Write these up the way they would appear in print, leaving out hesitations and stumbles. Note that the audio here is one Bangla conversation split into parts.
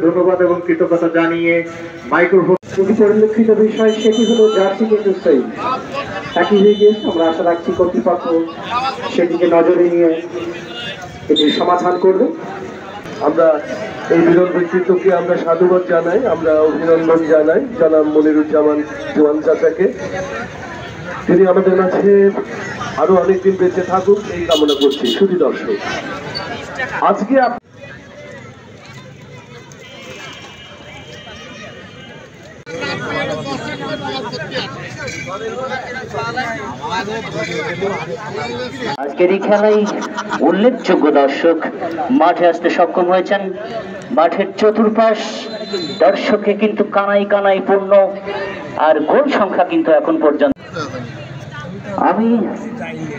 ধন্যবাদ এবং কৃতজ্ঞতা জানিয়ে মাইক্রোফোন পরিলক্ষিত বিষয় সেটি হলো জার্সি কিন্তু সেই একই হয়ে গিয়েছে। আমরা আশা রাখছি কর্তৃপক্ষ সেটিকে নজরে নিয়ে এটির সমাধান করবে। আমরা এই বিরল ব্যক্তিত্বকে আমরা সাধুবাদ জানাই, আমরা অভিনন্দন জানাই জনাব মনিরুজ্জামান জোয়ান চাচাকে। তিনি আমাদের মাঝে আরো অনেকদিন বেঁচে থাকুক এই কামনা করছি। শুধু দর্শক, আজকে আজকের এই খেলায় উল্লেখযোগ্য দর্শক মাঠে আসতে সক্ষম হয়েছেন। মাঠের চতুর্পাশ দর্শকে কিন্তু কানাই কানাই পূর্ণ, আর গোল সংখ্যা কিন্তু এখন পর্যন্ত। আমি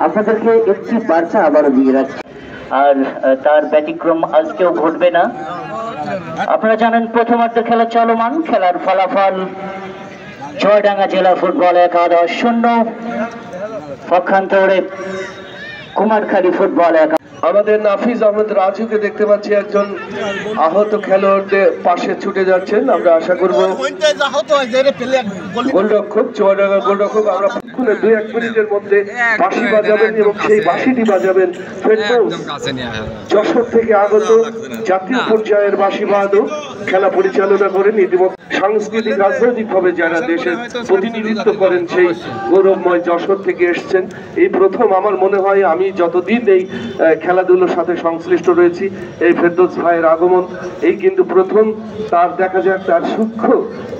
আপনাদেরকে একটি বার্তা আবারও দিয়ে রাখছি, আর তার ব্যতিক্রম আজকেও ঘটবে না। আপনারা জানেন প্রথমার্ধের খেলা চলমান। খেলার ফলাফল চুয়াডাঙ্গা জেলা ফুটবল 11-0, পক্ষান্তরে কুমারখালী ফুটবল 1। আমাদের নাফিজ আহমেদ রাজুকে দেখতে পাচ্ছি, একজন আহত খেলোয়াড়দের পাশে ছুটে যাচ্ছেন। আমরা আশা করবো গোলরক্ষক, চুয়াডাঙ্গা গোলরক্ষক, আমরা 2-1 মিনিটের মধ্যে বাঁশি বাজাবেন এবং সেই বাঁশিটি বাজাবেন ফেরদৌস, যশোর থেকে আগত জাতীয় পর্যায়ের বাঁশি বাদক, খেলা পরিচালনা করেন ইতিমধ্যে সাংস্কৃতিক রাজনৈতিকভাবে যারা দেশের প্রতিনিধিত্ব করেন সেই গৌরবময় যশোর থেকে এসছেন। এই প্রথম আমার মনে হয়, আমি যতদিন এই খেলাধুলোর সাথে সংশ্লিষ্ট রয়েছি, এই ফেরদৌস ভাইয়ের আগমন এই কিন্তু প্রথম। তার দেখা যাক তার সূক্ষ্ম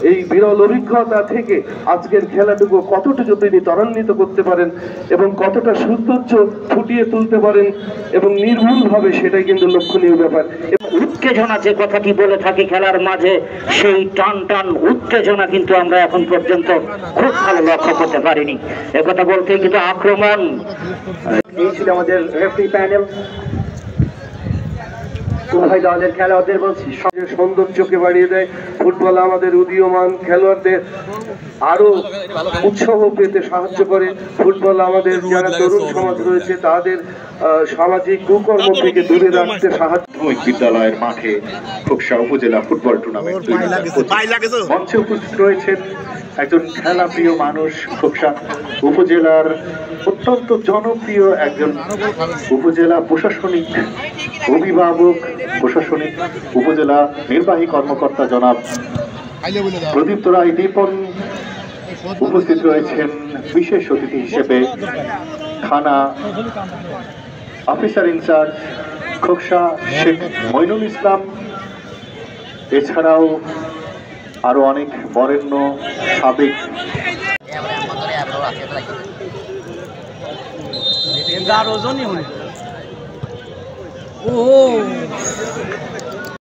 এই বিরল অভিজ্ঞতা থেকে আজকের খেলাটুকু কতটুকু তিনি ত্বরান্বিত করতে পারেন এবং কতটা সৌন্দর্য ফুটিয়ে তুলতে পারেন এবং নির্ভুলভাবে, সেটাই কিন্তু লক্ষণীয় ব্যাপার। উত্তেজনা যে কথাটি বলে থাকি খেলার মাঝে, সেই টান টান উত্তেজনা কিন্তু আমরা এখন পর্যন্ত খুব ভালো লক্ষ্য করতে পারিনি। একথা বলতে কিন্তু আক্রমণ। এই ছিল আমাদের রেফারি প্যানেল। উভয় দলের খেলোয়াড়দের বলছি সৌন্দর্যকে বাড়িয়ে দেয়। ফুটবল আমাদের উদীয়মান খেলোয়াড়দের আরো উৎসাহ পেতে সাহায্য করে। ফুটবল আমাদের যারা তরুণ সমাজ রয়েছে তাদের সামাজিক কুকর্ম থেকে দূরে রাখতে সাহায্য। বিদ্যালয়ের মাঠে খোকসা উপজেলা ফুটবল টুর্নামেন্ট মঞ্চে উপস্থিত রয়েছেন একজন খেলা প্রিয় মানুষ, খোকসা উপজেলার অত্যন্ত জনপ্রিয় একজন উপজেলা প্রশাসনিক অভিভাবক, প্রশাসনিক উপজেলা নির্বাহী কর্মকর্তা জনাব প্রদীপ্ত রায় দীপন। উপস্থিত রয়েছেন বিশেষ অতিথি হিসেবে থানা অফিসার ইনচার্জ খোকসা শেখ মইনুল ইসলাম, এছাড়াও আরো অনেক বরেণ্য সাবেক ও